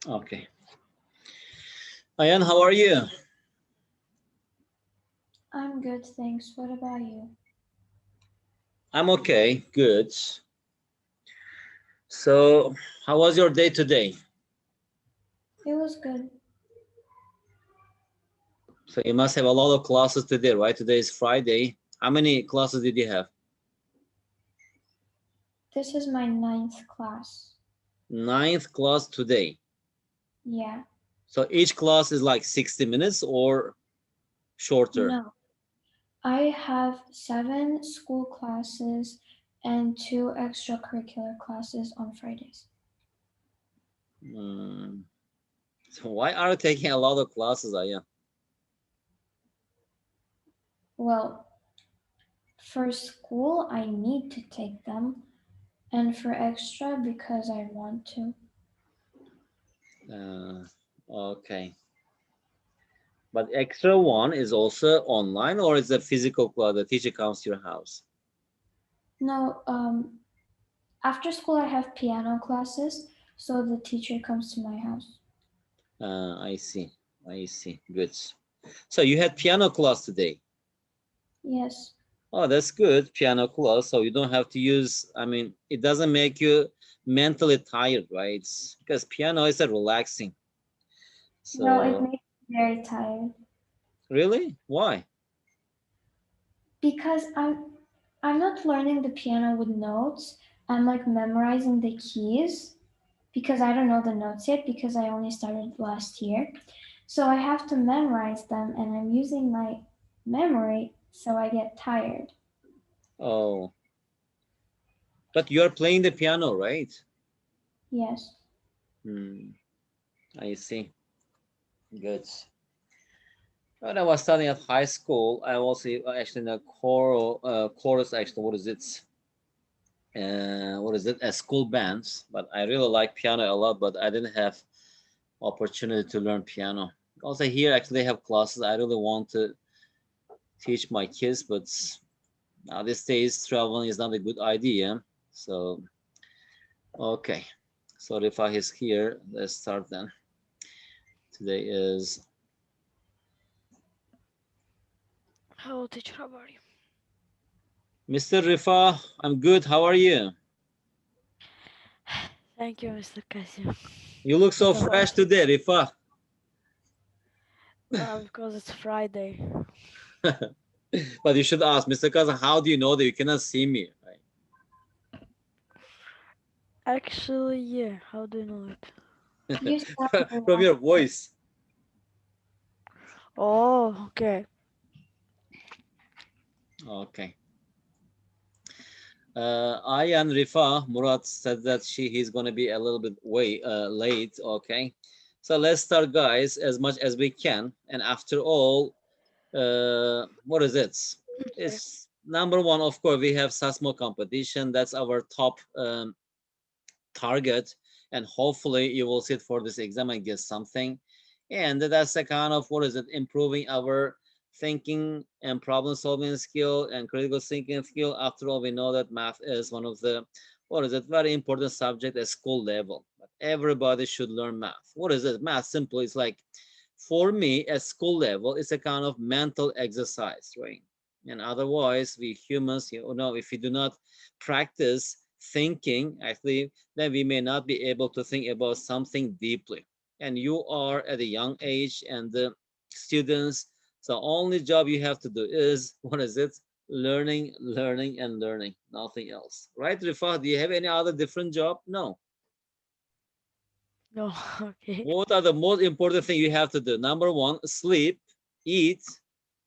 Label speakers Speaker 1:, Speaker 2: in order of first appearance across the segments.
Speaker 1: Okay. Ayan, how are you?
Speaker 2: I'm good, thanks. What about you?
Speaker 1: I'm okay, good. So, how was your day today?
Speaker 2: It was good.
Speaker 1: So, you must have a lot of classes today, right? Today is Friday. How many classes did you have?
Speaker 2: This is my ninth class.
Speaker 1: Ninth class today.
Speaker 2: Yeah.
Speaker 1: So, each class is like 60 minutes or shorter?
Speaker 2: No, I have seven school classes and two extracurricular classes on Fridays.
Speaker 1: Hmm. So, why are you taking a lot of classes, Ayan?
Speaker 2: Well, for school, I need to take them, and for extra, because I want to.
Speaker 1: Uh, okay. But extra one is also online or is a physical class? The teacher comes to your house.
Speaker 2: No, after school, I have piano classes, so the teacher comes to my house.
Speaker 1: I see. I see. Good. So you had piano class today.
Speaker 2: Yes.
Speaker 1: Oh, that's good. Piano class. So you don't have to use, I mean, it doesn't make you mentally tired, right? Because piano is a relaxing.
Speaker 2: No, it
Speaker 1: So
Speaker 2: makes me very tired.
Speaker 1: really? Why?
Speaker 2: Because I'm not learning the piano with notes. I'm like memorizing the keys because I don't know the notes yet because I only started last year. So I have to memorize them and I'm using my memory so I get tired.
Speaker 1: Oh, but you are playing the piano, right?
Speaker 2: Yes.
Speaker 1: Hmm, I see. Good. When I was studying at high school, I was actually in a choral chorus. Actually, what is it? A school bands. But I really like piano a lot, but I didn't have opportunity to learn piano. Also here, actually, they have classes. I really want to teach my kids, but now these days traveling is not a good idea. So okay, so Rifah is here. Let's start then. Today is
Speaker 3: Hello, teacher. How are you?
Speaker 1: Mr. Rifah. I'm good. How are you?
Speaker 3: Thank you, Mr. Kasim.
Speaker 1: You look so
Speaker 3: What about
Speaker 1: fresh today, Rifah.
Speaker 3: because it's Friday.
Speaker 1: But you should ask, Mr. Kazan, how do you know that you cannot see me? Right?
Speaker 3: Actually, yeah. How do you know it?
Speaker 2: You sound
Speaker 1: From your voice.
Speaker 3: Oh, okay.
Speaker 1: Okay. I and Rifa, Murat said that he's gonna be a little bit late. Okay, so let's start, guys, as much as we can. And after all, what is it?
Speaker 3: Okay.
Speaker 1: It's number one, of course. We have Sasmo competition. That's our top target, and hopefully you will sit for this exam and get something. And that's a kind of what is it? Improving our thinking and problem solving skill and critical thinking skill. After all, we know that math is one of the what is it? Very important subject at school level. But everybody should learn math. What is it? Math simply is like for me at school level, it's a kind of mental exercise, right? And otherwise, we humans, if we do not practice thinking, actually, then we may not be able to think about something deeply. And you are at a young age, and the students, the only job you have to do is what is it? Learning, learning, and learning, nothing else. Right, Rifat? Do you have any other different job? No.
Speaker 3: No, okay.
Speaker 1: What are the most important thing you have to do? Number one, sleep, eat,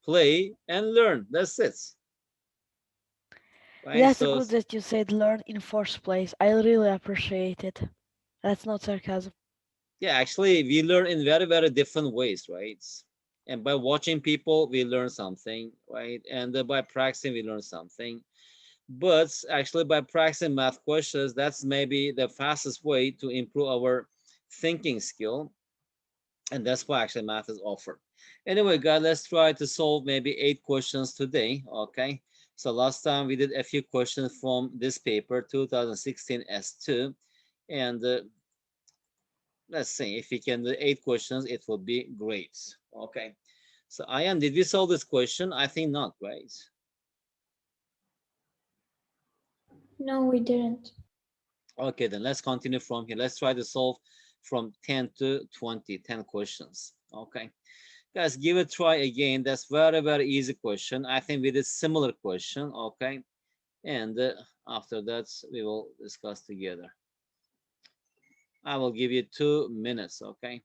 Speaker 1: play, and learn. That's it. Right?
Speaker 3: That's
Speaker 1: So
Speaker 3: good that you said learn in first place. I really appreciate it. That's not sarcasm.
Speaker 1: yeah, actually, we learn in very, very different ways, right? And by watching people, we learn something, right? And by practicing, we learn something. But actually, by practicing math questions, that's maybe the fastest way to improve our thinking skill. And that's why actually math is offered. Anyway, guys, let's try to solve maybe 8 questions today, okay? So last time we did a few questions from this paper, 2016 S2. And Let's see if we can do 8 questions, it would be great. Okay. So I am. Did we solve this question? I think not, right?
Speaker 2: No, we didn't.
Speaker 1: Okay, then let's continue from here. Let's try to solve from 10 to 20, 10 questions. Okay. Guys, give it a try again. That's very, very easy question. I think we did similar question. Okay. And after that, we will discuss together. I will give you 2 minutes. Okay.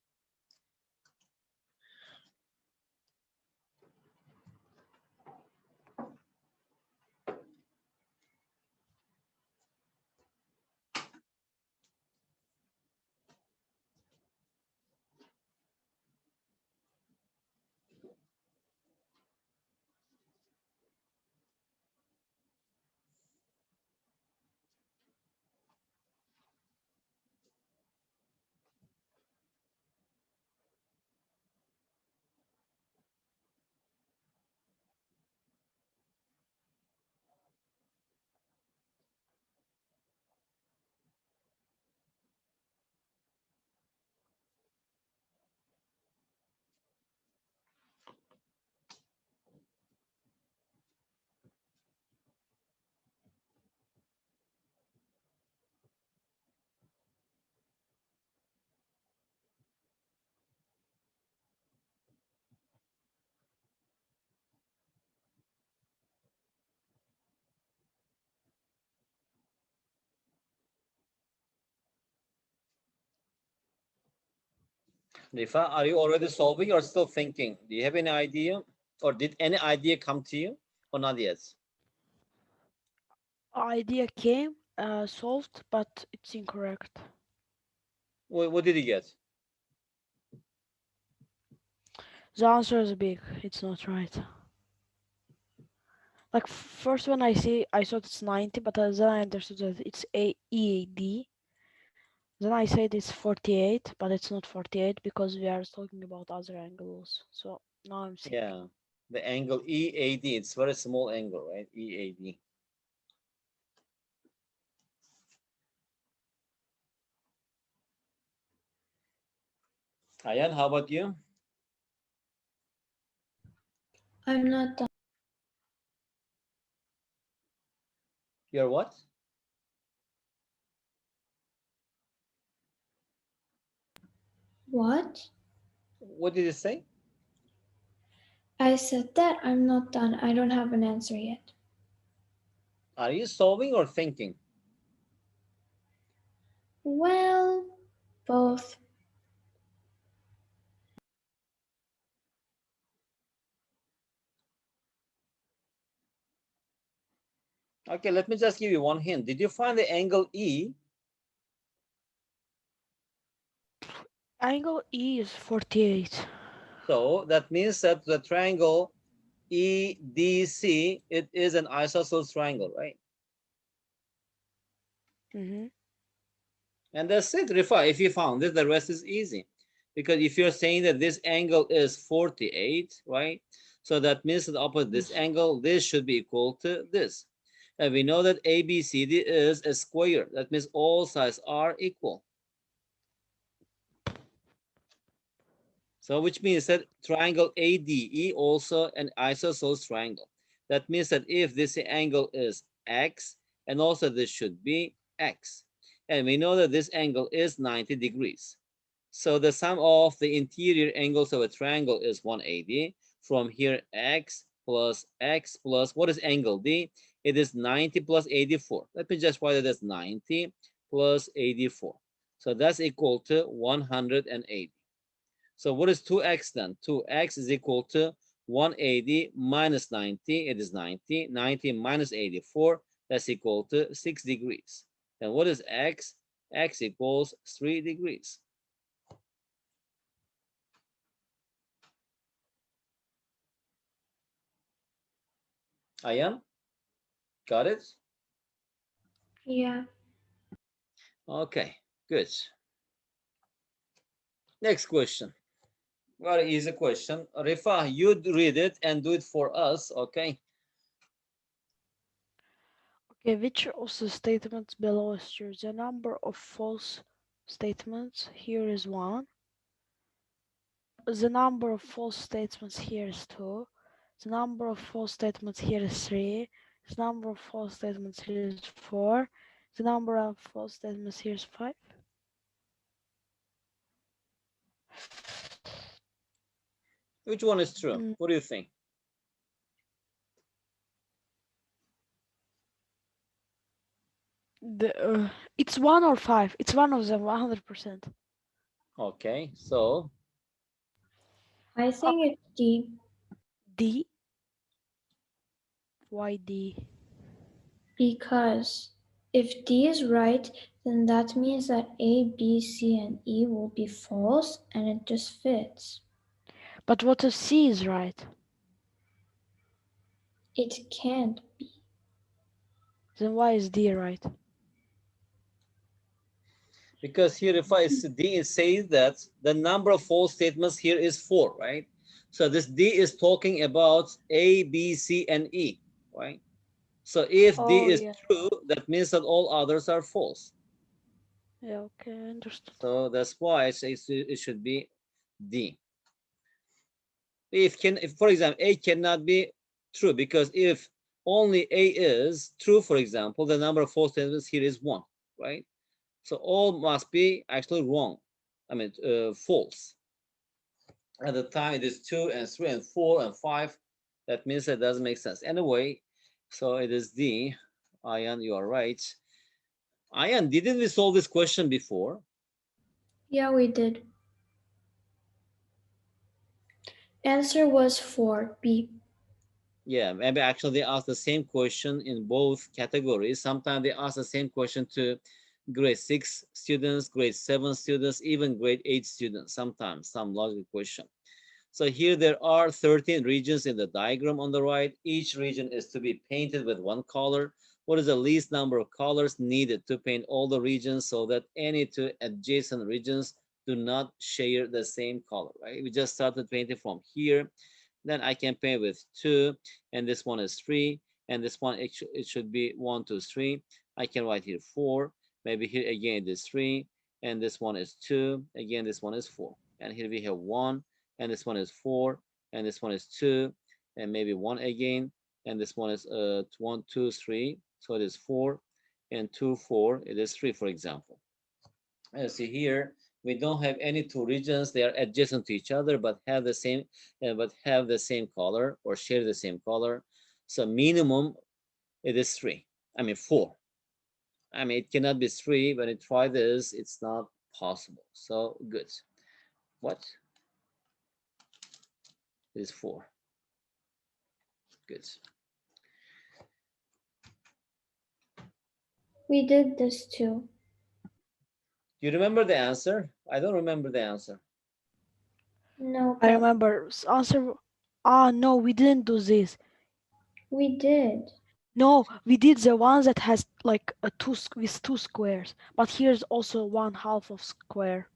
Speaker 1: Rifa, are you already solving or still thinking? Do you have any idea? Or did any idea come to you? Or not yet?
Speaker 3: Idea came, solved, but it's incorrect.
Speaker 1: What did you get?
Speaker 3: The answer is big. It's not right. Like first when I thought it's 90, but then I understood that it's a EAD. Then I said it's 48, but it's not 48 because we are talking about other angles. So now I'm thinking.
Speaker 1: Yeah. The angle EAD, it's very small angle, right? EAD. Ayan, how about you?
Speaker 2: I'm not done.
Speaker 1: You're what?
Speaker 2: What?
Speaker 1: What did you say?
Speaker 2: I said that I'm not done. I don't have an answer yet.
Speaker 1: Are you solving or thinking?
Speaker 2: Well, both.
Speaker 1: Okay, let me just give you one hint. Did you find the angle E?
Speaker 3: Angle E is 48.
Speaker 1: So that means that the triangle EDC, it is an isosceles triangle, right?
Speaker 3: Mm-hmm.
Speaker 1: And that's it, Rifa. If you found it, the rest is easy. Because if you're saying that this angle is 48, right? So that means that opposite this
Speaker 3: Yes.
Speaker 1: angle, this should be equal to this. And we know that ABCD is a square. That means all sides are equal. So which means that triangle ADE also an isosceles triangle. That means that if this angle is x, and also this should be x. And we know that this angle is 90 degrees. So the sum of the interior angles of a triangle is 180. From here, x plus, what is angle D? It is 90 plus 84. Let me just write it as 90 plus 84. So that's equal to 180. So what is 2x then? 2x is equal to 180 minus 90. It is 90. 90 minus 84. That's equal to 6 degrees. And what is x? X equals 3 degrees. Ayan, got it?
Speaker 2: Yeah.
Speaker 1: Okay, good. Next question. Very easy question. Rifa, you read it and do it for us, okay?
Speaker 3: Okay, which of the statements below is true? The number of false statements here is 1. The number of false statements here is 2. The number of false statements here is 3. The number of false statements here is 4. The number of false statements here is 5.
Speaker 1: Which one is true?
Speaker 3: Mm,
Speaker 1: What do you think?
Speaker 3: it's 1 or 5. It's one of them 100%.
Speaker 1: Okay, so
Speaker 2: I
Speaker 3: Uh,
Speaker 2: think it's D
Speaker 3: D. Why D?
Speaker 2: because if D is right, then that means that A, B, C, and E will be false and it just fits.
Speaker 3: But what if C is right?
Speaker 2: It can't be.
Speaker 3: Then why is D right?
Speaker 1: because here if I see D, it says that the number of false statements here is 4, right? So this D is talking about A, B, C, and E, right? So if D
Speaker 3: Oh
Speaker 1: is
Speaker 3: yeah.
Speaker 1: true, that means that all others are false.
Speaker 3: Yeah, okay, understood.
Speaker 1: So that's why I say it should be D. If for example A cannot be true, because if only A is true, for example, the number of false statements here is 1, right? So all must be actually wrong. I mean, false. At the time it is 2 and 3 and 4 and 5. That means that doesn't make sense. Anyway, so it is D. Ayan, you are right. Ayan, didn't we solve this question before?
Speaker 2: Yeah, we did. Answer was 4, B.
Speaker 1: Yeah, maybe actually they ask the same question in both categories. Sometimes they ask the same question to grade 6 students, grade 7 students, even grade 8 students. Sometimes some logical question. So here there are 13 regions in the diagram on the right. Each region is to be painted with one color. What is the least number of colors needed to paint all the regions so that any two adjacent regions do not share the same color, right? We just started painting from here. Then I can paint with 2, and this one is 3, and this one, it should be 1, 2, 3. I can write here 4. Maybe here again it is 3, and this one is 2. Again, this one is 4. And here we have 1, and this one is 4, and this one is 2, and maybe 1 again, and this one is 1, 2, 3. So it is 4, and 2, 4. It is 3, for example. And see here, we don't have any two regions. They are adjacent to each other, but have the same color or share the same color. So minimum, it is 3. I mean 4. I mean it cannot be 3. When you try this, it's not possible. So good. What is 4? Good.
Speaker 2: We did this too.
Speaker 1: You remember the answer? I don't remember the answer.
Speaker 2: No,
Speaker 3: I
Speaker 2: but
Speaker 3: remember answer. Ah, no, we didn't do this.
Speaker 2: we did.
Speaker 3: No, we did the one that has like a with two squares. But here's also one half of square.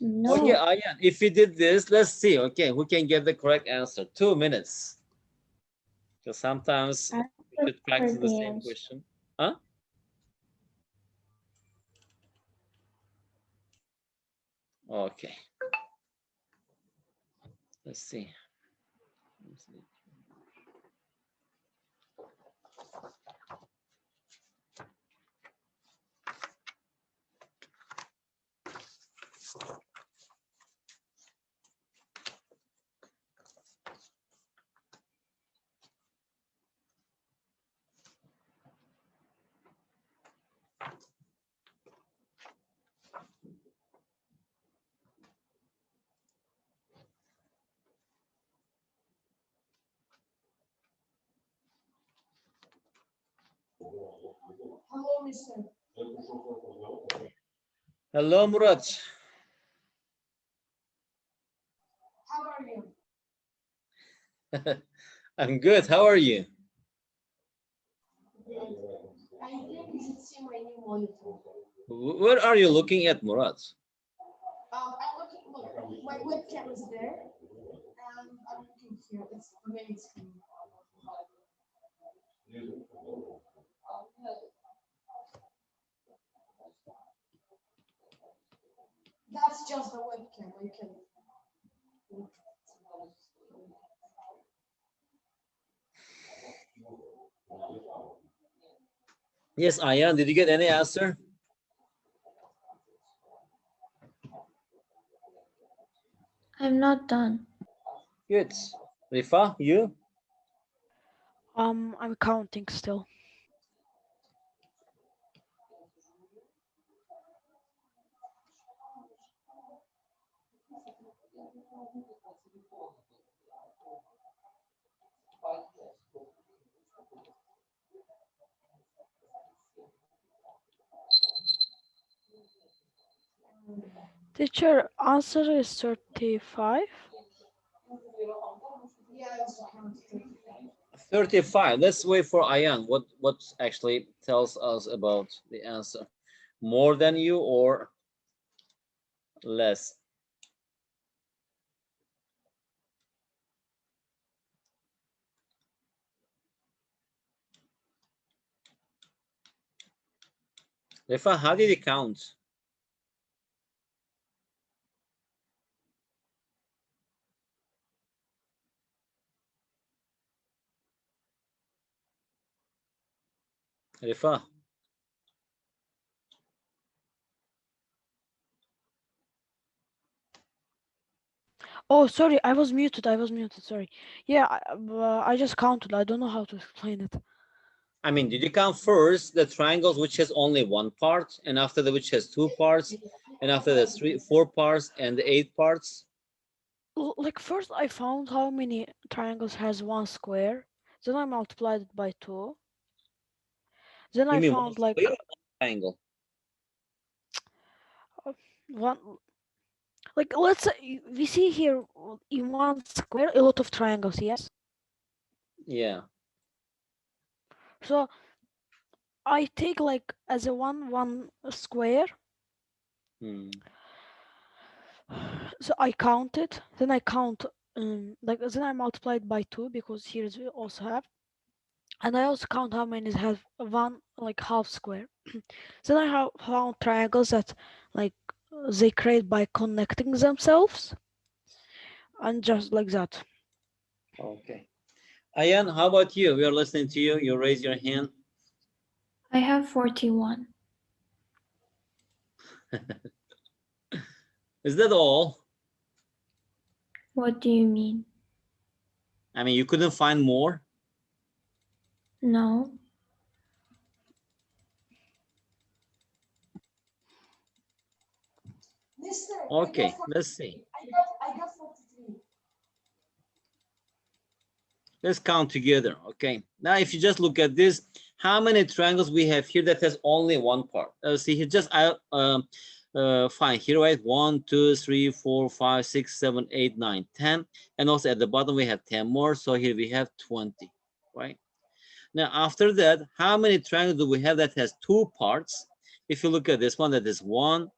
Speaker 1: Okay,
Speaker 2: No,
Speaker 1: Ayan, if we did this, let's see. Okay, who can get the correct answer? 2 minutes. Because sometimes
Speaker 2: I
Speaker 1: we should practice
Speaker 2: prefer
Speaker 1: the
Speaker 2: the
Speaker 1: same
Speaker 2: answer.
Speaker 1: question. Huh? Okay, let's see. Let's see. Hello, Murat. I'm good. How are you? Where are you looking at, Murat?
Speaker 2: That's just the webcam. I can.
Speaker 1: Yes, Ayan, did you get any answer?
Speaker 2: I'm not done.
Speaker 1: Good. Rifa, you?
Speaker 3: I'm counting still. 'Teacher, answer is 35.
Speaker 2: Yeah, I also counted.
Speaker 1: 35. Let's wait for Ayan. What actually tells us about the answer? More than you or less? Rifa, how did you count? Rifa.
Speaker 3: Oh, sorry, I was muted. I was muted. Sorry. Yeah, I just counted. I don't know how to explain it.
Speaker 1: I mean, did you count first the triangles which has only one part, and after the which has two parts, and after the four parts, and the eight parts?
Speaker 3: Like first, I found how many triangles has one square. Then I multiplied it by two. Then
Speaker 1: You
Speaker 3: I
Speaker 1: mean one
Speaker 3: found like
Speaker 1: square or one triangle?
Speaker 3: one. Like let's say we see here in one square a lot of triangles. Yes.
Speaker 1: Yeah.
Speaker 3: So I take like as a one square.
Speaker 1: Hmm.
Speaker 3: So I count it. Then I count like then I multiplied by two because here we also have. And I also count how many have one like half square. Then I have found triangles that like they create by connecting themselves and just like that.
Speaker 1: Okay. Ayan, how about you? We are listening to you. You raise your hand.
Speaker 2: I have 41.
Speaker 1: Is that all?
Speaker 2: What do you mean?
Speaker 1: I mean, you couldn't find more?
Speaker 2: No. Mister, I got
Speaker 1: Okay, let's see.
Speaker 2: 43. I got 43.
Speaker 1: Let's count together. Okay. Now, if you just look at this, how many triangles we have here that has only one part? See here, just fine here, right? 1, 2, 3, 4, 5, 6, 7, 8, 9, 10, and also at the bottom we have 10 more. So here we have 20, right? Now, after that, how many triangles do we have that has two parts? If you look at this one, that is 1,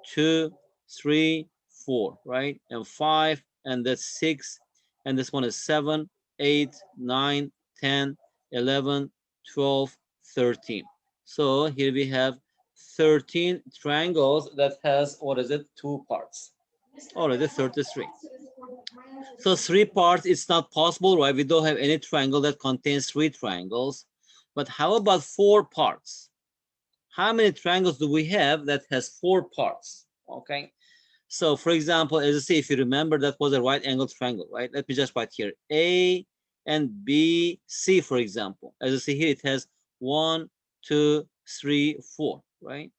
Speaker 1: 2, 3, 4, right? And 5, and that's 6, and this one is 7, 8, 9, 10, 11, 12, 13. So here we have 13 triangles that has, what is it, two parts. Already 33. So three parts, it's not possible, right? We don't have any triangle that contains three triangles. But how about four parts? How many triangles do we have that has four parts? Okay. So for example, as I say, if you remember, that was a right angle triangle, right? Let me just write here A and B, C, for example. As I see here, it has 1, 2, 3, 4, right?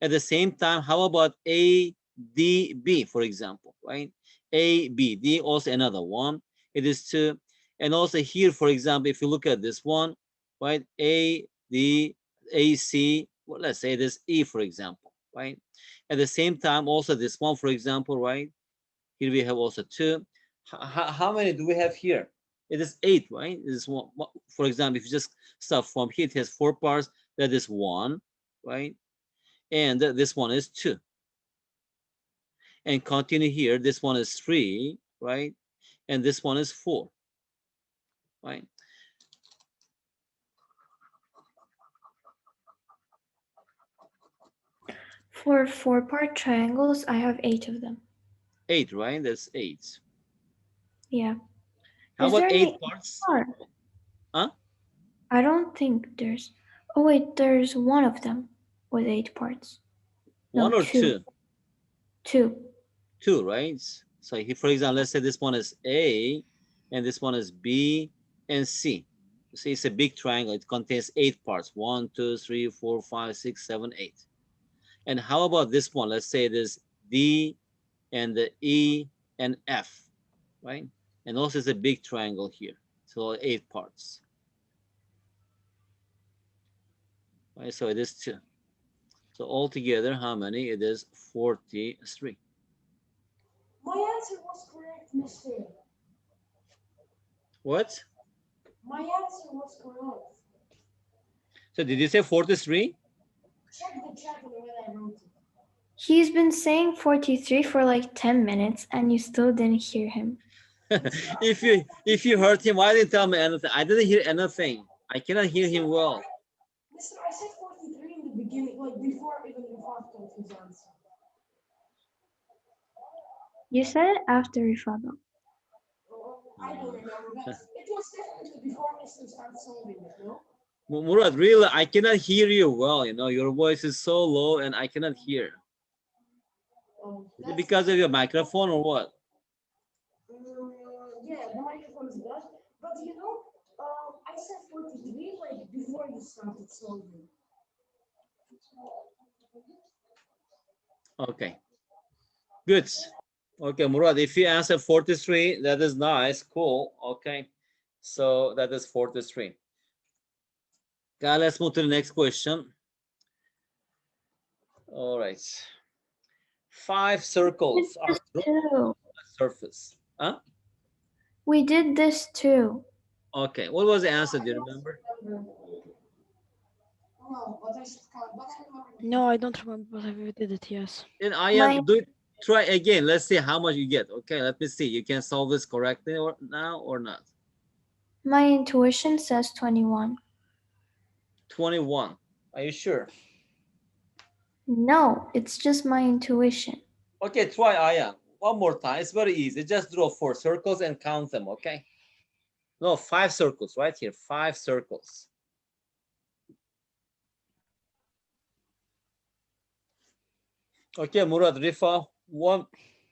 Speaker 1: At the same time, how about A, D, B, for example, right? A, B, D, also another one. It is 2. And also here, for example, if you look at this one, right? A, D, A, C, well, let's say this E, for example, right? At the same time, also this one, for example, right? Here we have also 2. How many do we have here? It is 8, right? This one, for example, if you just start from here, it has 4 parts. That is 1, right? And this one is 2. And continue here. This one is 3, right? And this one is 4, right?
Speaker 2: For four-part triangles, I have 8 of them.
Speaker 1: 8, right? That's 8.
Speaker 2: Yeah.
Speaker 1: How
Speaker 2: Is
Speaker 1: about
Speaker 2: there
Speaker 1: 8
Speaker 2: any
Speaker 1: parts?
Speaker 2: part?
Speaker 1: Huh?
Speaker 2: I don't think there's. Oh wait, there's one of them with 8 parts.
Speaker 1: One
Speaker 2: No,
Speaker 1: or
Speaker 2: two.
Speaker 1: two?
Speaker 2: Two.
Speaker 1: Two, right? So here, for example, let's say this one is A, and this one is B and C. You see, it's a big triangle. It contains 8 parts. 1, 2, 3, 4, 5, 6, 7, 8. And how about this one? Let's say it is D and the E and F, right? And also it's a big triangle here. So 8 parts, right? So it is 2. So altogether, how many? It is 43.
Speaker 4: My answer was correct, Mister.
Speaker 1: What?
Speaker 4: My answer was correct.
Speaker 1: So did you say 43?
Speaker 4: Check the chat on when I wrote it.
Speaker 2: He's been saying 43 for like 10 minutes and you still didn't hear him.
Speaker 1: If you heard him, why didn't you tell me anything? I didn't hear anything. I cannot hear him well.
Speaker 4: Mister, I said 43 in the beginning, like before even the thought told his answer.
Speaker 2: You said it after Rifado.
Speaker 4: I don't remember, but it was definitely before Mister started solving it, no?
Speaker 1: Murad, really, I cannot hear you well. Your voice is so low and I cannot hear. Is it
Speaker 4: That's
Speaker 1: because of your microphone or what?
Speaker 4: yeah, the microphone is bad. But I said 43 like before you started solving.
Speaker 1: Okay, good. Okay, Murad, if you answer 43, that is nice, cool. Okay, so that is 43. Okay, let's move to the next question. All right. 5 circles are
Speaker 2: This
Speaker 1: drawn
Speaker 2: too.
Speaker 1: on the surface. Huh?
Speaker 2: We did this too.
Speaker 1: Okay, what was the answer? Do
Speaker 4: I
Speaker 1: you
Speaker 4: don't
Speaker 1: remember?
Speaker 4: remember. No, but I should count. But I remember.
Speaker 3: No, I don't remember, but I did it, yes.
Speaker 1: Then I
Speaker 2: My
Speaker 1: am do it. Try again. Let's see how much you get. Okay, let me see. You can solve this correctly or now or not.
Speaker 2: my intuition says 21.
Speaker 1: 21. Are you sure?
Speaker 2: No, it's just my intuition.
Speaker 1: Okay, try Aya. One more time. It's very easy. Just draw 4 circles and count them, okay? No, 5 circles right here. 5 circles. Okay, Murad, Rifa,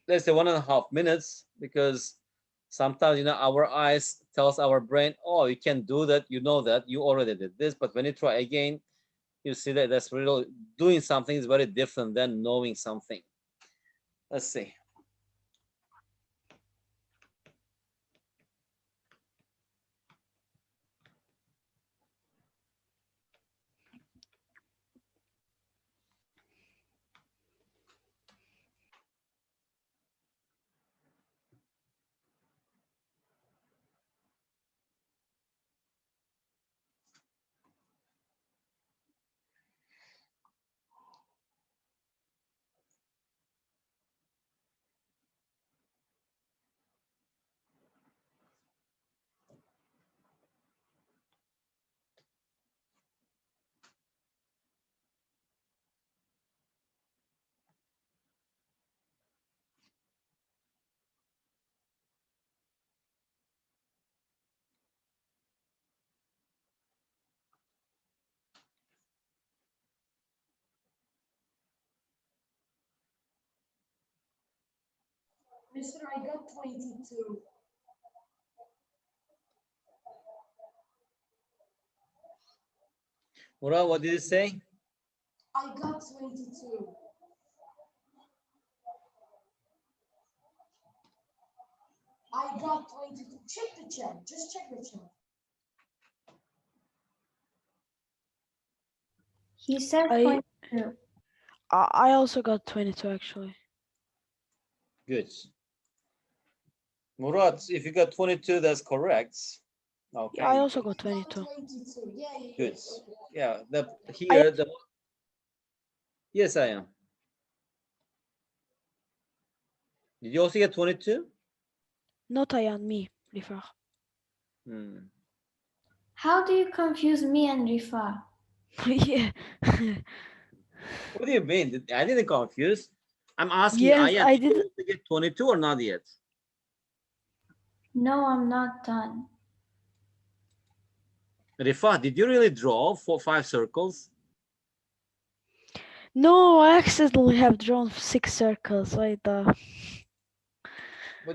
Speaker 1: let's say 1.5 minutes because sometimes our eyes tells our brain, oh, you can do that, that, you already did this, but when you try again, you see that that's really doing something is very different than knowing something. Let's see.
Speaker 4: Mister, I got 22.
Speaker 1: Murad, what did you say?
Speaker 4: I got 22. I got 22. Check the chat. Just check the chat.
Speaker 2: He said
Speaker 3: I
Speaker 2: 22.
Speaker 3: I also got 22 actually.
Speaker 1: Good. Murad, if you got 22, that's correct.
Speaker 3: Yeah, I
Speaker 1: Okay,
Speaker 3: also
Speaker 1: good.
Speaker 3: got
Speaker 4: I got
Speaker 3: 22.
Speaker 4: 22. Yeah, yeah,
Speaker 1: Good.
Speaker 4: yeah. Okay.
Speaker 1: Yeah,
Speaker 3: I
Speaker 1: here, yes, I am. Did you also get 22?
Speaker 3: not I and me, Rifah.
Speaker 1: Hmm.
Speaker 2: How do you confuse me and Rifa?
Speaker 3: Yeah.
Speaker 1: What do you mean? I didn't confuse. I'm asking
Speaker 3: Yes,
Speaker 1: Ayan,
Speaker 3: I
Speaker 1: did you
Speaker 3: did.
Speaker 1: also get 22 or not yet?
Speaker 2: No, I'm not done.
Speaker 1: Rifa, did you really draw 5 circles?
Speaker 3: No, I accidentally have drawn 6 circles.
Speaker 1: What do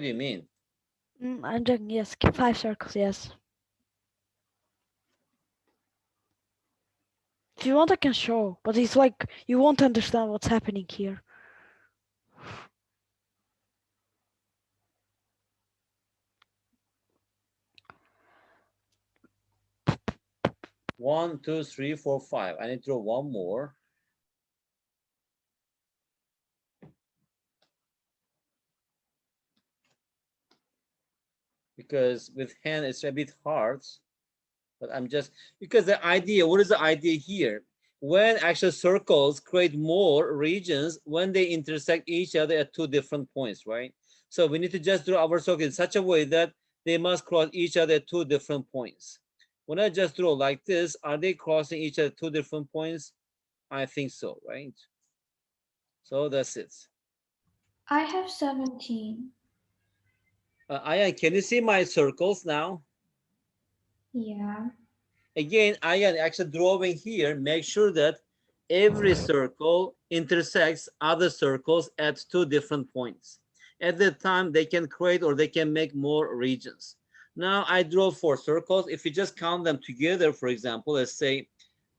Speaker 1: you mean?
Speaker 3: I'm joking. Yes, 5 circles. Yes. If you want, I can show. But it's like you won't understand what's happening here.
Speaker 1: One, two, three, four, five. I need to draw one more. Because with hand it's a bit hard, but I'm just because the idea, what is the idea here? When actual circles create more regions when they intersect each other at 2 different points, right? So we need to just draw our circle in such a way that they must cross each other at 2 different points. When I just draw like this, are they crossing each other at 2 different points? I think so, right? So that's it.
Speaker 2: I have 17.
Speaker 1: Ayan, can you see my circles now?
Speaker 2: Yeah.
Speaker 1: Again, Ayan, actually drawing here, make sure that every circle intersects other circles at 2 different points. At that time, they can create or they can make more regions. Now I draw 4 circles. If you just count them together, for example, let's say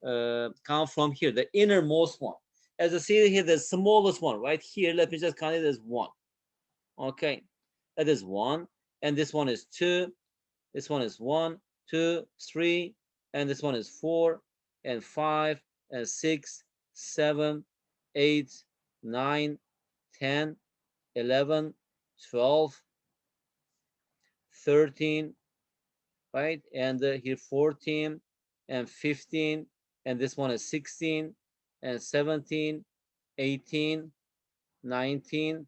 Speaker 1: count from here, the innermost one. As you see here, the smallest one right here, let me just count it as 1. Okay, that is 1. And this one is 2. This one is 1, 2, 3, and this one is 4, and 5, and 6, 7, 8, 9, 10, 11, 12, 13, right? And here 14, and 15, and this one is 16, and 17, 18, 19,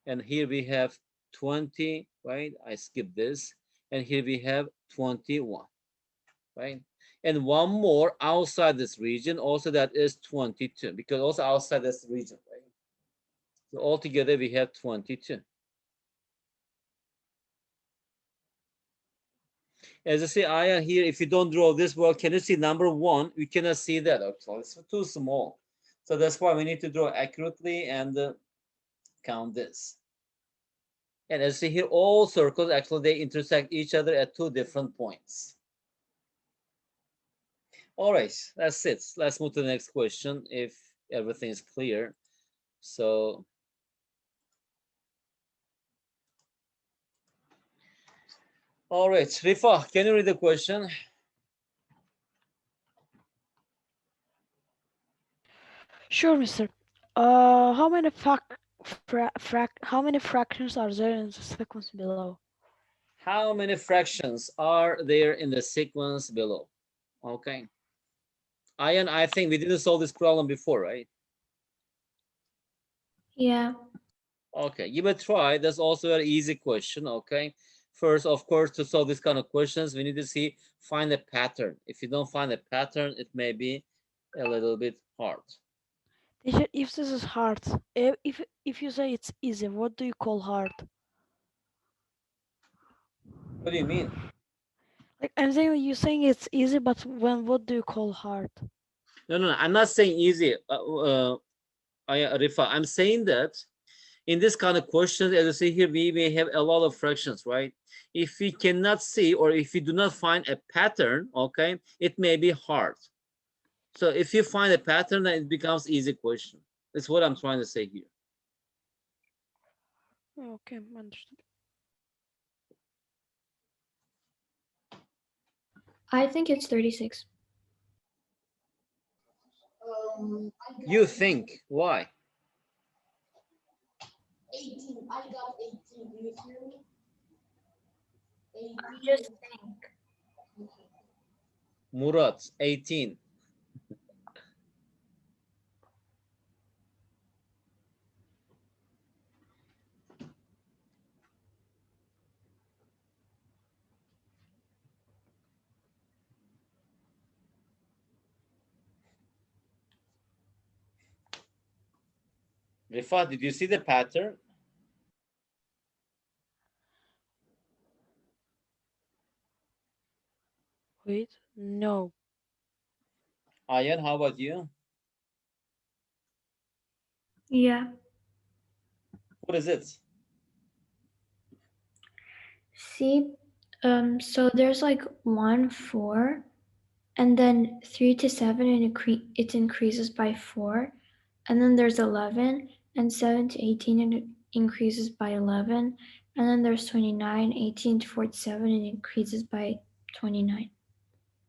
Speaker 1: and here we have 20, right? I skip this, and here we have 21. Right? And one more outside this region, also that is 22, because also outside this region, right? So altogether we have 22. As I say, Aya, here, if you don't draw this well, can you see number 1? We cannot see that actually. It's too small. So that's why we need to draw accurately and count this. And as you see here, all circles actually they intersect each other at 2 different points. All right, that's it. Let's move to the next question if everything is clear. So all right, Rifa, can you read the question?
Speaker 3: Sure, Mister. How many fractions are there in the sequence below?
Speaker 1: How many fractions are there in the sequence below? Okay. Ayan, I think we didn't solve this problem before, right?
Speaker 2: Yeah.
Speaker 1: Okay, give it a try. That's also an easy question, okay? First, of course, to solve this kind of questions, we need to find a pattern. If you don't find a pattern, it may be a little bit hard.
Speaker 3: Teacher, if this is hard, if you say it's easy, what do you call hard?
Speaker 1: What do you mean?
Speaker 3: Like I'm saying, you're saying it's easy, but what do you call hard?
Speaker 1: No, I'm not saying easy, Rifa. I'm saying that in this kind of questions, as you see here, we may have a lot of fractions, right? If we cannot see or if we do not find a pattern, okay, it may be hard. So if you find a pattern, then it becomes easy question. That's what I'm trying to say here.
Speaker 3: Okay, understood.
Speaker 2: I think it's 36.
Speaker 4: I
Speaker 1: You
Speaker 4: got
Speaker 1: think why?
Speaker 4: 18. I got 18. Do you hear me?
Speaker 2: I
Speaker 4: 18.
Speaker 2: just think.
Speaker 1: Murat, 18. Rifa, did you see the pattern?
Speaker 3: Wait, no.
Speaker 1: Ayan, how about you?
Speaker 2: Yeah.
Speaker 1: What is it?
Speaker 2: See, so there's like 1, 4, and then 3 to 7, and it increases by 4, and then there's 11, and 7 to 18, and it increases by 11, and then there's 29, 18 to 47, and it increases by 29.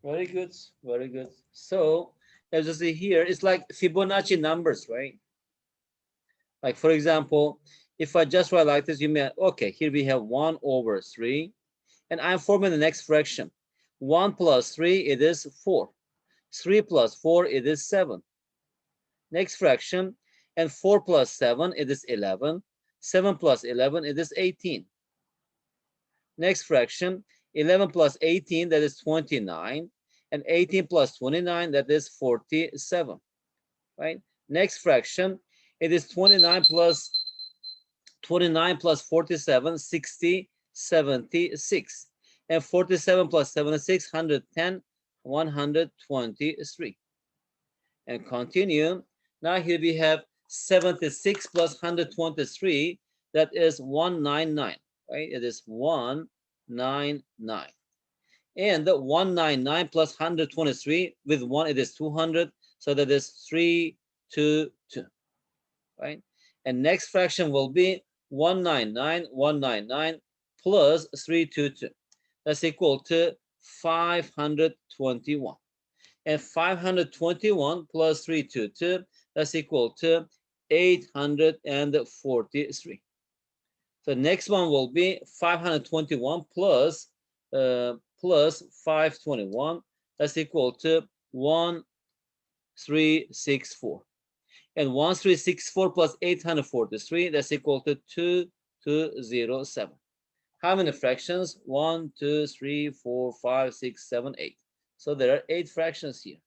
Speaker 1: Very good, very good. So, as you see here, it's like Fibonacci numbers, right? Like for example, if I just write like this, you may, okay, here we have 1 over 3, and I'm forming the next fraction. 1 plus 3, it is 4. 3 plus 4, it is 7. Next fraction, and 4 plus 7, it is 11. 7 plus 11, it is 18. Next fraction, 11 plus 18, that is 29. And 18 plus 29, that is 47, right? Next fraction, it is 29 plus 47, 60, 76. And 47 plus 76, 110, 123. And continue. Now here we have 76 plus 123, that is 199, right? It is 199. And the 199 plus 123 with 1, it is 200. So that is 322, right? And next fraction will be 199 plus 322. That's equal to 521. And 521 plus 322, that's equal to 843. So next one will be 521 plus 521, that's equal to 1364. And 1364 plus 843, that's equal to 2207. How many fractions? 1, 2, 3, 4, 5, 6, 7, 8. So there are 8 fractions here.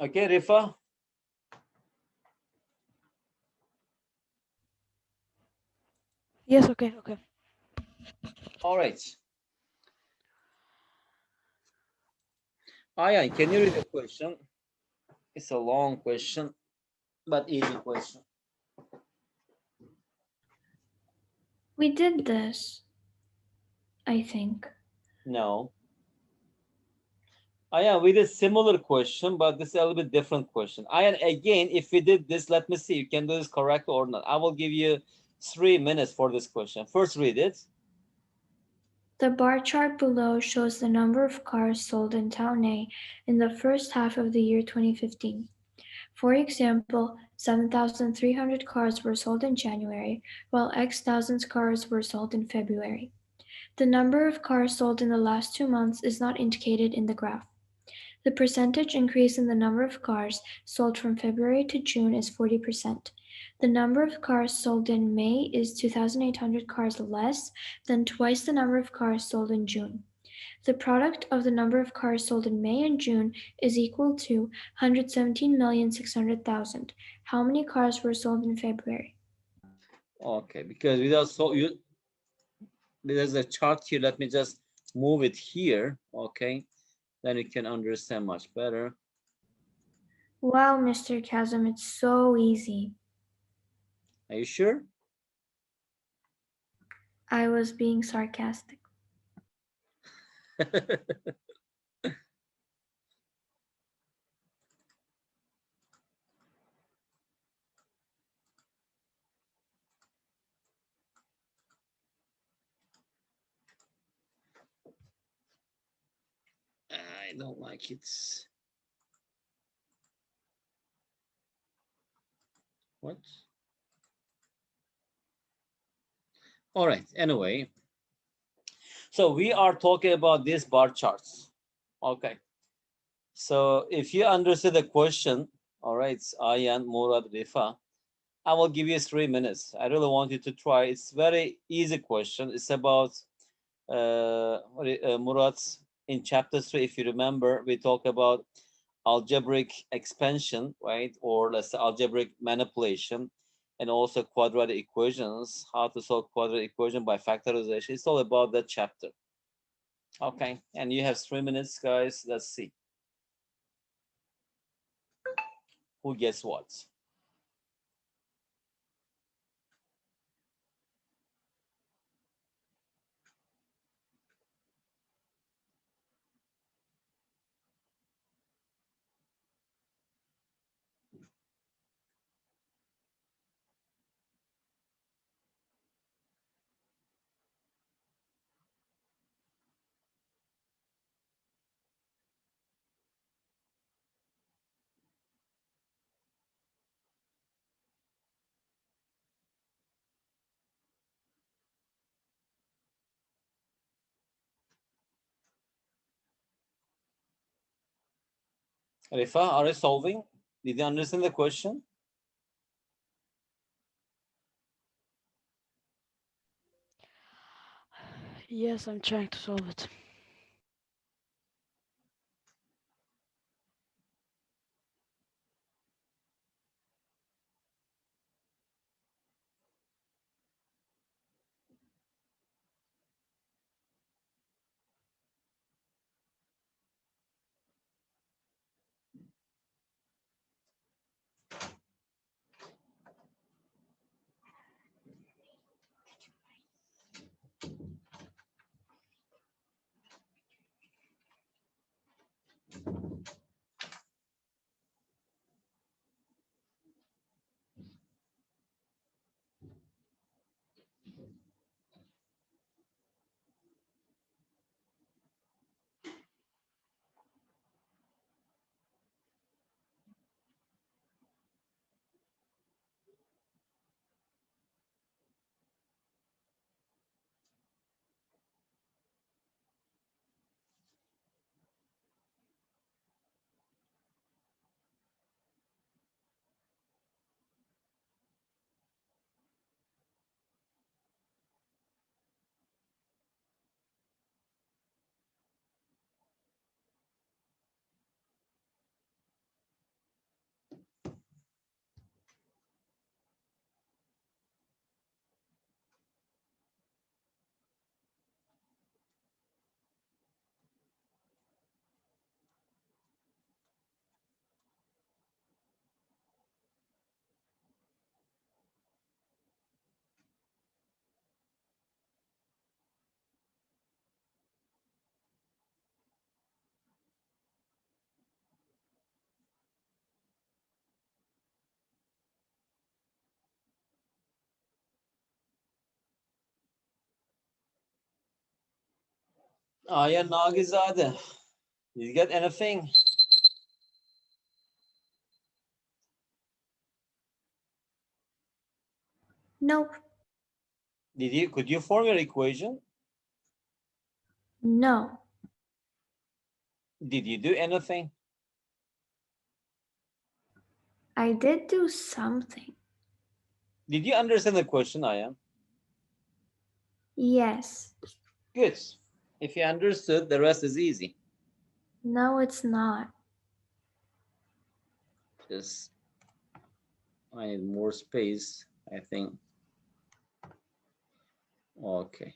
Speaker 1: Okay, Rifa?
Speaker 3: Yes, okay, okay.
Speaker 1: All right. Ayan, can you read the question? It's a long question, but easy question.
Speaker 2: We did this, I think.
Speaker 1: No. Ayan, we did similar question, but this is a little bit different question. Ayan, again, if we did this, let me see, you can do this correct or not. I will give you 3 minutes for this question. First, read it.
Speaker 2: The bar chart below shows the number of cars sold in Town A in the first half of the year 2015. For example, 7,300 cars were sold in January, while X thousands cars were sold in February. The number of cars sold in the last 2 months is not indicated in the graph. The percentage increase in the number of cars sold from February to June is 40%. The number of cars sold in May is 2,800 cars less than twice the number of cars sold in June. The product of the number of cars sold in May and June is equal to 117,600,000. How many cars were sold in February?
Speaker 1: Okay, because without so you there's a chart here. Let me just move it here. Okay, then you can understand much better.
Speaker 2: Wow, Mr. Chasm, it's so easy.
Speaker 1: Are you sure?
Speaker 2: I was being sarcastic.
Speaker 1: I don't like it. What? All right. Anyway, so we are talking about these bar charts. Okay. So if you understood the question, all right, Ayan, Murad, Rifa, I will give you 3 minutes. I really want you to try. It's very easy question. It's about Murat, in chapter 3, if you remember, we talk about algebraic expansion, right? Or let's say algebraic manipulation, and also quadratic equations, how to solve quadratic equation by factorization. It's all about that chapter. Okay, and you have 3 minutes, guys. Let's see who gets what. Rifa, are you solving? Did you understand the question?
Speaker 3: Yes, I'm trying to solve it.
Speaker 1: Aya Nagizade, did you get anything?
Speaker 2: Nope.
Speaker 1: Could you form your equation?
Speaker 2: No.
Speaker 1: Did you do anything?
Speaker 2: I did do something.
Speaker 1: Did you understand the question, Aya?
Speaker 2: Yes.
Speaker 1: Good. If you understood, the rest is easy.
Speaker 2: No, it's not.
Speaker 1: Just I need more space, I think. Okay.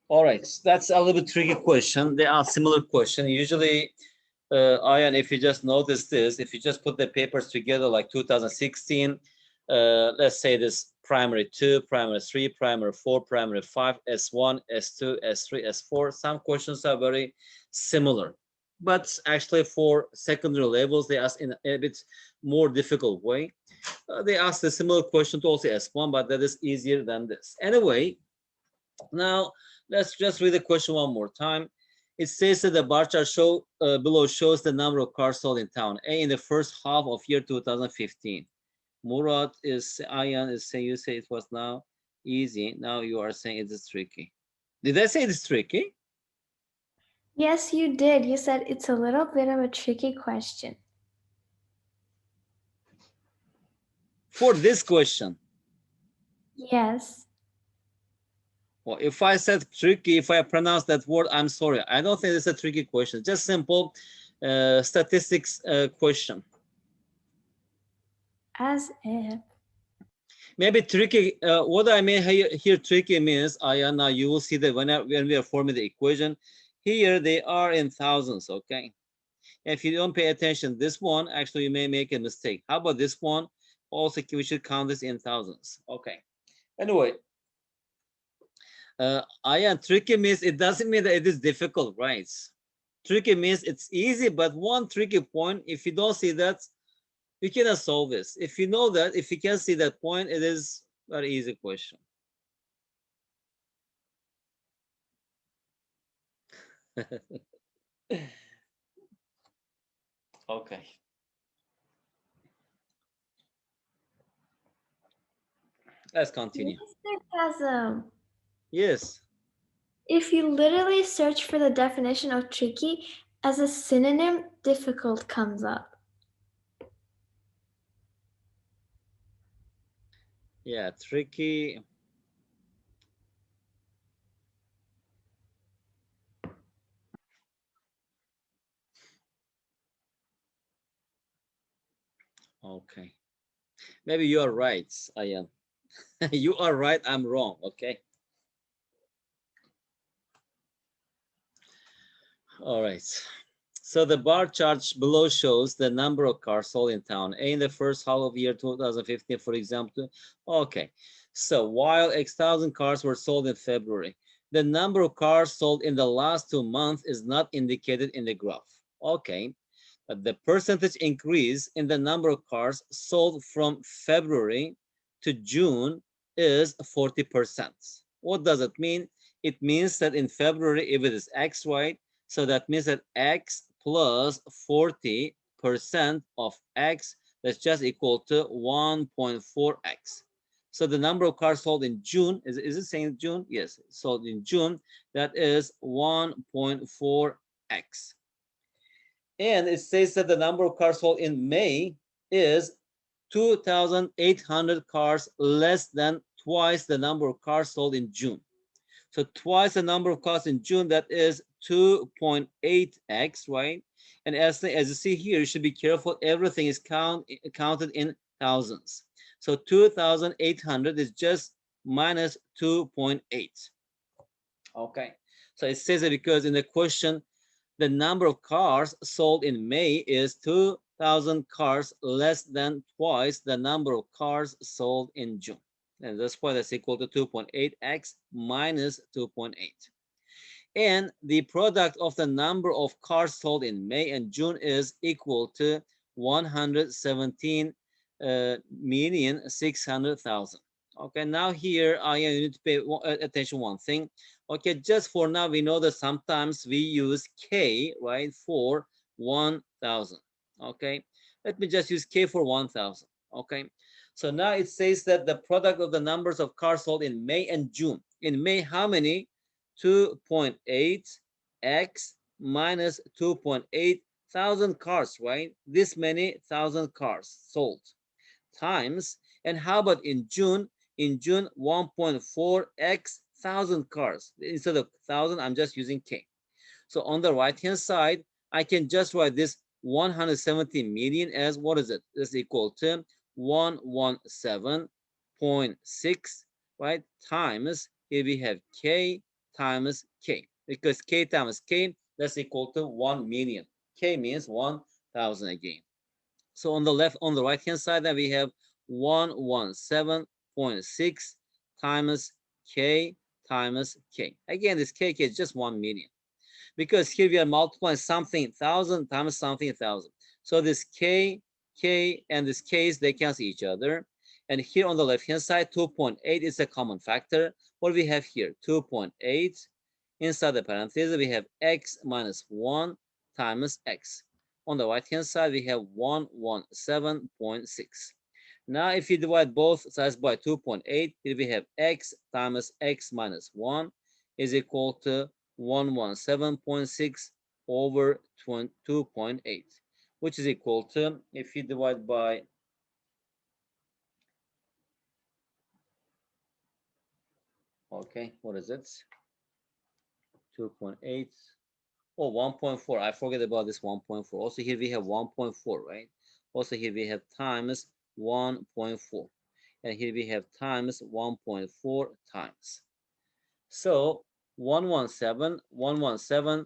Speaker 1: All right. That's a little bit tricky question. They are similar question. Usually, Ian, if you just notice this, if you just put the papers together like 2016, let's say this primary 2, primary 3, primary 4, primary 5, S1, S2, S3, S4, some questions are very similar. But actually for secondary levels, they ask in a bit more difficult way. They ask a similar question to also S1, but that is easier than this. Anyway, now, let's just read the question one more time. It says that the bar chart below shows the number of cars sold in town A in the first half of year 2015. Murat is Ayan is saying you say it was now easy. Now you are saying it is tricky. Did I say it is tricky?
Speaker 2: Yes, you did. You said it's a little bit of a tricky question.
Speaker 1: For this question,
Speaker 2: Yes.
Speaker 1: well, if I said tricky, if I pronounce that word, I'm sorry. I don't think it's a tricky question. Just simple statistics question.
Speaker 2: As if.
Speaker 1: Maybe tricky. What I mean here, tricky means, now you will see that when we are forming the equation, here they are in thousands. Okay. If you don't pay attention, this one actually you may make a mistake. How about this one? Also, we should count this in thousands. Okay. Anyway, tricky means it doesn't mean that it is difficult, right? Tricky means it's easy, but one tricky point, if you don't see that, you cannot solve this. If you know that, if you can see that point, it is very easy question. Okay, let's continue.
Speaker 2: Mr. Chasm,
Speaker 1: Yes,
Speaker 2: if you literally search for the definition of tricky as a synonym, difficult comes up.
Speaker 1: yeah, tricky. Okay, maybe you are right. I am. You are right. I'm wrong. Okay. All right. So the bar chart below shows the number of cars sold in town in the first half of year 2015, for example. Okay. So while X thousand cars were sold in February, the number of cars sold in the last 2 months is not indicated in the graph. Okay. But the percentage increase in the number of cars sold from February to June is 40%. What does it mean? It means that in February, if it is X, right? So that means that X plus 40% of X, that's just equal to 1.4X. So the number of cars sold in June, is it saying June? Yes, sold in June, that is 1.4X. And it says that the number of cars sold in May is 2,800 cars, less than twice the number of cars sold in June. So twice the number of cars in June, that is 2.8x, right? And as you see here, you should be careful. Everything is counted in thousands. So 2,800 is just minus 2.8. Okay. So it says that because in the question, the number of cars sold in May is 2,000 cars, less than twice the number of cars sold in June. And that's why that's equal to 2.8x minus 2.8. And the product of the number of cars sold in May and June is equal to 117 million 600,000. Okay, now here I need to pay attention one thing. Okay, just for now we know that sometimes we use K, right, for 1,000. Okay, let me just use K for 1,000. Okay, so now it says that the product of the numbers of cars sold in May and June. In May, how many? 2.8x minus 2.8 thousand cars, right? This many thousand cars sold times. And how about in June? In June, 1.4x thousand cars. Instead of thousand, I'm just using K. So on the right hand side, I can just write this 170 million as what is it? It's equal to 117.6, right? Times, here we have K times K. Because K times K, that's equal to 1 million. K means 1,000 again. So on the right hand side, then we have 117.6 times K times K. Again, this K is just 1 million, because here we are multiplying something thousand times something thousand. So this K, and this K's, they cancel each other. And here on the left hand side, 2.8 is a common factor. What we have here? 2.8. Inside the parenthesis, we have x minus 1 times x. On the right hand side, we have 117.6. Now, if you divide both sides by 2.8, here we have x times x minus 1 is equal to 117.6 over 2.8, which is equal to, if you divide by, okay, what is it? 2.8. Oh, 1.4. I forget about this 1.4. Also here we have 1.4, right? Also here we have times 1.4. And here we have times 1.4 times. So 117, 117,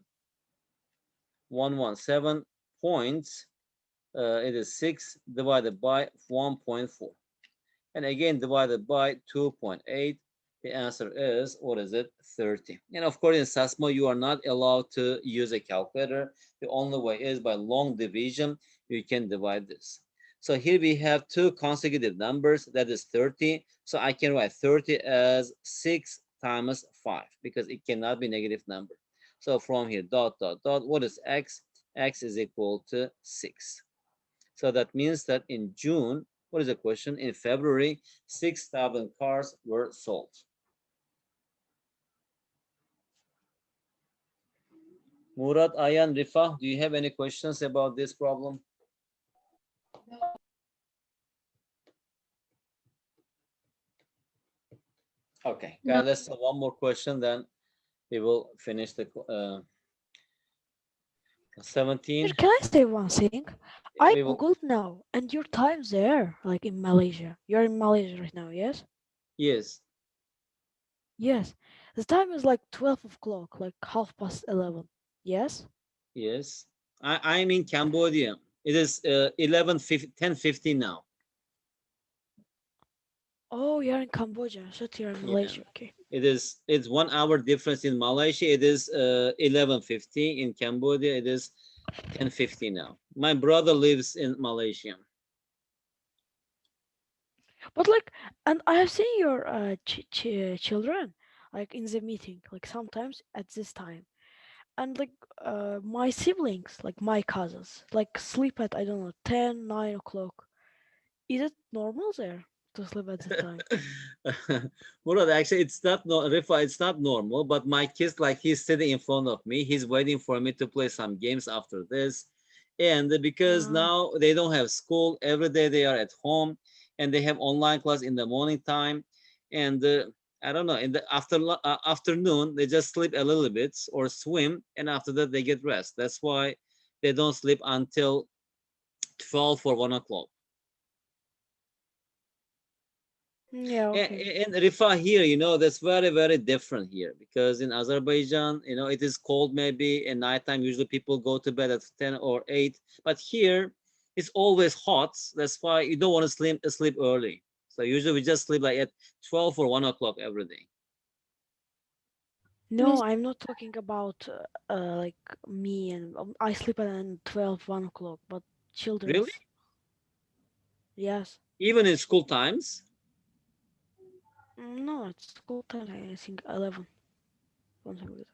Speaker 1: 117 points, it is 6 divided by 1.4. And again divided by 2.8, the answer is, what is it, 30. And of course in Sasmo you are not allowed to use a calculator. The only way is by long division. You can divide this. So here we have two consecutive numbers, that is 30. So I can write 30 as 6 times 5 because it cannot be negative number. So from here, dot dot dot, what is x? X is equal to 6. So that means that in June, what is the question? In February, 6,000 cars were sold. Murat, Ayan, Rifa, do you have any questions about this problem? Okay,
Speaker 2: No,
Speaker 1: guys, let's have one more question, then we will finish the 17.
Speaker 3: Can I say one thing? I
Speaker 1: We will,
Speaker 3: googled now, and your time's there, like in Malaysia. You're in Malaysia right now, yes?
Speaker 1: yes,
Speaker 3: Yes. The time is like 12 o'clock, like half past 11. Yes?
Speaker 1: yes. I'm in Cambodia. It is 10:15 now.
Speaker 3: Oh, you're in Cambodia. So you're in
Speaker 1: Yeah.
Speaker 3: Malaysia. Okay.
Speaker 1: It's 1 hour difference in Malaysia. It is 11:50 in Cambodia. It is 10:50 now. My brother lives in Malaysia.
Speaker 3: But like, and I have seen your children like in the meeting, like sometimes at this time. And like my siblings, like my cousins, like sleep at, I don't know, 10, 9 o'clock. Is it normal there to sleep at that time?
Speaker 1: Murad, actually, it's not no, Rifa, it's not normal. But my kids, like, he's sitting in front of me. He's waiting for me to play some games after this, and because
Speaker 3: Uh,
Speaker 1: now they don't have school every day, they are at home, and they have online class in the morning time, and I don't know, in the afternoon they just sleep a little bit or swim, and after that they get rest. That's why they don't sleep until 12 or 1 o'clock.
Speaker 3: yeah,
Speaker 1: And,
Speaker 3: okay.
Speaker 1: and Rifa here, that's very, very different here because in Azerbaijan, it is cold maybe at nighttime. Usually people go to bed at 10 or 8, but here it's always hot. That's why you don't want to sleep early. So usually we just sleep like at 12 or 1 o'clock every day.
Speaker 3: No, I'm not talking about like me and I sleep at 12, 1 o'clock, but
Speaker 1: Really?
Speaker 3: children's, yes.
Speaker 1: Even in school times?
Speaker 3: No, it's school time, I think 11, something like that.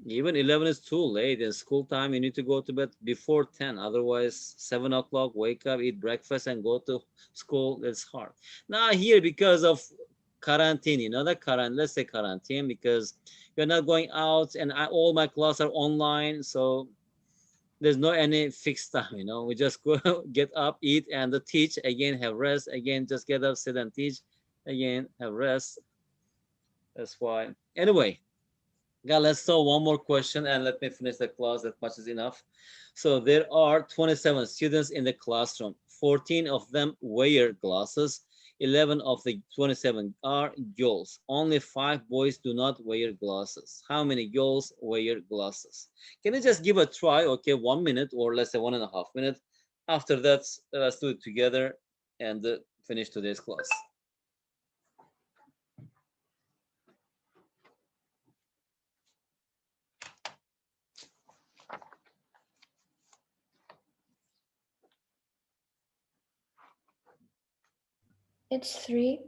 Speaker 1: Even 11 is too late. In school time, you need to go to bed before 10. Otherwise, 7 o'clock, wake up, eat breakfast, and go to school. It's hard. Now, here, because of quarantine, the quarantine, let's say quarantine, because you're not going out, and all my classes are online. So there's no any fixed time, We just go, get up, eat, and teach. Again, have rest. Again, just get up, sit, and teach. Again, have rest. That's why. Anyway, yeah, let's solve one more question and let me finish the class. That much is enough. So there are 27 students in the classroom. 14 of them wear glasses. 11 of the 27 are girls. Only 5 boys do not wear glasses. How many girls wear glasses? Can you just give a try? Okay, 1 minute or let's say 1.5 minutes. After that, let's do it together and finish today's class.
Speaker 2: it's three.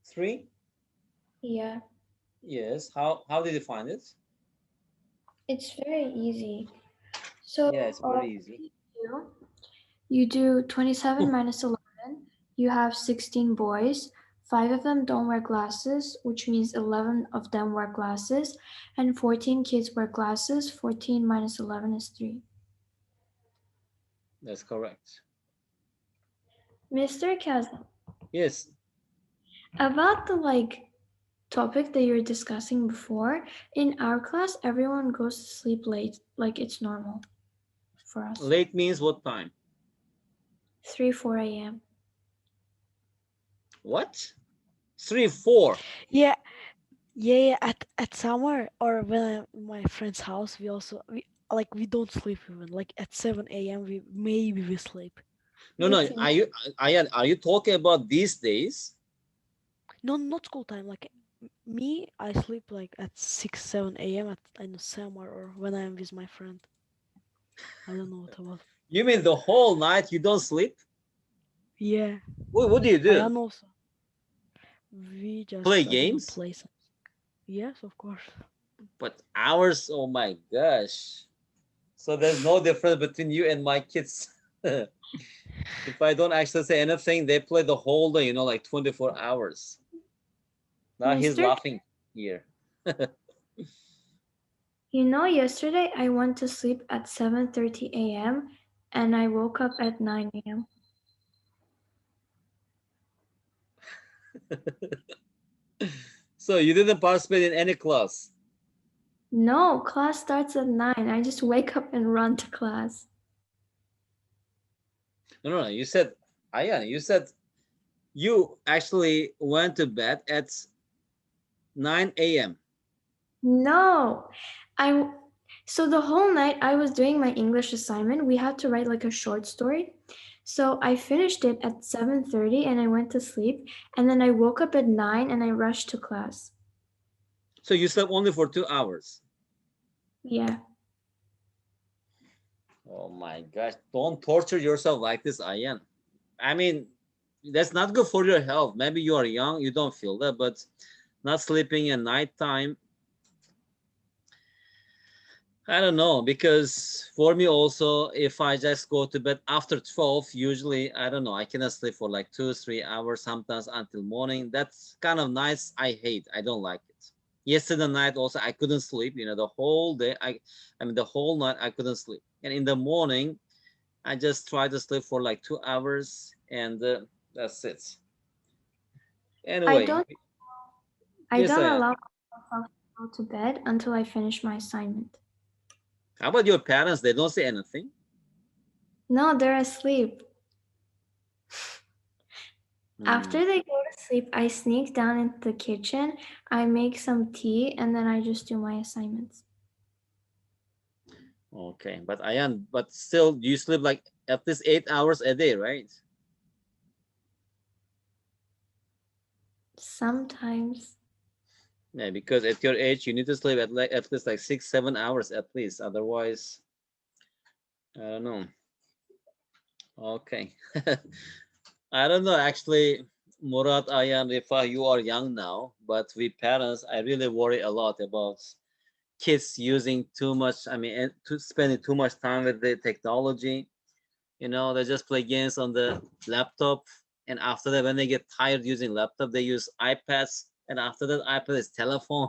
Speaker 1: 3?
Speaker 2: Yeah,
Speaker 1: Yes. How did you find it?
Speaker 2: it's very easy. So,
Speaker 1: Yeah, it's very easy.
Speaker 2: you do 27 minus 11, you have 16 boys. 5 of them don't wear glasses, which means 11 of them wear glasses, and 14 kids wear glasses. 14 minus 11 is 3.
Speaker 1: That's correct.
Speaker 2: Mr. Kazim,
Speaker 1: Yes.
Speaker 2: about the topic that you were discussing before, in our class, everyone goes to sleep late, like it's normal for us.
Speaker 1: Late means what time?
Speaker 2: 3, 4 a.m.
Speaker 1: What? 3, 4.
Speaker 3: Yeah, yeah, yeah. At summer or when I'm in my friend's house, we don't sleep even. Like at 7 a.m. we sleep.
Speaker 1: No,
Speaker 2: Me
Speaker 1: no.
Speaker 2: too.
Speaker 1: Are you talking about these days?
Speaker 3: No, not school time. Like me, I sleep like at 6, 7 a.m. at in the summer or when I'm with my friend. I don't know what about.
Speaker 1: You mean the whole night you don't sleep?
Speaker 3: Yeah,
Speaker 1: What do you
Speaker 3: I
Speaker 1: do?
Speaker 3: am also. We
Speaker 1: Play
Speaker 3: just I don't know
Speaker 1: games?
Speaker 3: play some. Yes, of course.
Speaker 1: But hours, oh my gosh. So there's no difference between you and my kids. If I don't actually say anything, they play the whole day, like 24 hours. Now he's
Speaker 2: Mr.
Speaker 1: laughing here.
Speaker 2: Yesterday I went to sleep at 7:30 a.m. and I woke up at 9 a.m.
Speaker 1: So you didn't participate in any class?
Speaker 2: No, class starts at 9. I just wake up and run to class.
Speaker 1: No, no, no. You said, Ayan, you said you actually went to bed at 9 a.m.
Speaker 2: No, I so the whole night I was doing my English assignment. We had to write like a short story. So I finished it at 7:30 and I went to sleep and then I woke up at 9 and I rushed to class.
Speaker 1: So you slept only for 2 hours.
Speaker 2: Yeah.
Speaker 1: Oh my gosh. Don't torture yourself like this, Ayan. I mean, that's not good for your health. Maybe you are young, you don't feel that, but not sleeping at nighttime, I don't know, because for me also, if I just go to bed after 12, usually, I don't know, I cannot sleep for like 2, 3 hours, sometimes until morning. That's kind of nice. I hate, I don't like it. Yesterday night also, I couldn't sleep, the whole day. I mean, the whole night I couldn't sleep. And in the morning, I just try to sleep for like 2 hours and that's it.
Speaker 2: I
Speaker 1: Anyway,
Speaker 2: don't I
Speaker 1: yes,
Speaker 2: don't
Speaker 1: I am.
Speaker 2: allow myself to go to bed until I finish my assignment.
Speaker 1: How about your parents? They don't say anything.
Speaker 2: No, they're asleep.
Speaker 1: Hmm.
Speaker 2: After they go to sleep, I sneak down into the kitchen, I make some tea, and then I just do my assignments.
Speaker 1: Okay, but Ayan, but still, you sleep like at least 8 hours a day, right?
Speaker 2: Sometimes.
Speaker 1: Yeah, because at your age, you need to sleep at least like 6, 7 hours at least. Otherwise, I don't know. Okay, I don't know. Actually, Murad, Ayan, Rifa, you are young now, but we parents, I really worry a lot about kids using too much. I mean, to spending too much time with the technology. They just play games on the laptop, and after that, when they get tired using laptop, they use iPads, and after that, iPad is telephone.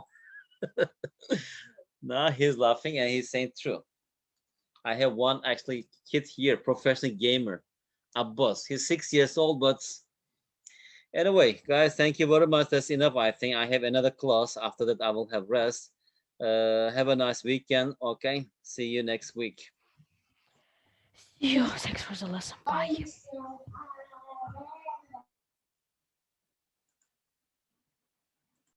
Speaker 1: Now he's laughing and he's saying true. I have one actually kid here, professional gamer, Abbas. He's 6 years old, but anyway, guys, thank you very much. That's enough. I think I have another class. After that, I will have rest. Have a nice weekend. Okay, see you next week.
Speaker 3: You thanks for the lesson.
Speaker 4: Bye,
Speaker 3: Bye.
Speaker 4: Mister.